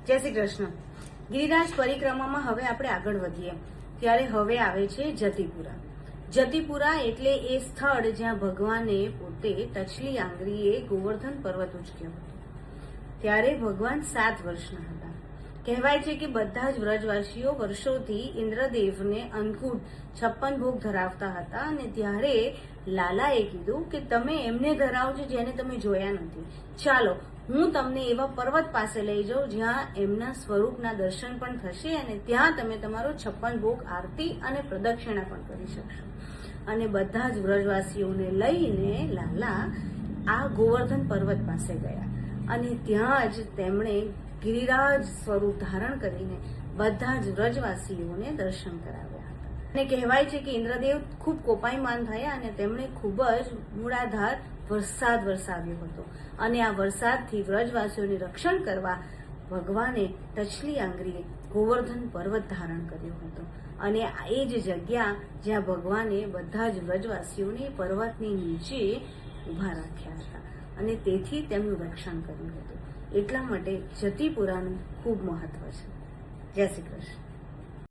જય શ્રી કૃષ્ણ. ગિરિરાજ પરિક્રમામાં હવે આપણે આગળ વધીએ ત્યારે હવે આવે છે જતીપુરા. જતીપુરા એટલે એ સ્થળ જ્યાં ભગવાને પોતે ટચલી આંગળીએ ગોવર્ધન પર્વત ઉચક્યો હતો. ત્યારે ભગવાન 7 વર્ષના હતા. કહેવાય છે કે બધા જ વ્રજવાસીઓ વર્ષોથી ઇન્દ્રદેવને અન્નકૂટ 56 ભોગ ધરાવતા હતા અને ત્યારે લાલાએ કીધું કે તમે એમને ધરાવજો જેને તમે જોયા નથી. ચાલો હું તમને એવા પર્વત પાસે લઈ જાઉં જ્યાં એમના સ્વરૂપના દર્શન પણ થશે અને ત્યાં તમે તમારો 56 ભોગ આરતી અને પ્રદક્ષિણા પણ કરી શકશો. અને બધા જ વ્રજવાસીઓને લઈને લાલા આ ગોવર્ધન પર્વત પાસે ગયા અને ત્યાં જ તેમણે ગિરિરાજ સ્વરૂપ ધારણ કરીને બધા જ વ્રજવાસીઓને દર્શન કરાવ્યા હતા. અને કહેવાય છે કે ઇન્દ્રદેવ ખૂબ કોપાયમાન થયા અને તેમણે ખૂબ જ મૂળાધાર વરસાદ વરસાવ્યો હતો અને આ વરસાદથી વ્રજવાસીઓને રક્ષણ કરવા ભગવાને ટચલી આંગળીએ ગોવર્ધન પર્વત ધારણ કર્યો હતો. અને એ જ જગ્યા જ્યાં ભગવાને બધા જ વ્રજવાસીઓને પર્વતની નીચે ઉભા રાખ્યા હતા અને તેથી તેમનું રક્ષણ કર્યું હતું. એટલા માટે જતીપુરાનું ખૂબ મહત્વ છે. જય શ્રી કૃષ્ણ.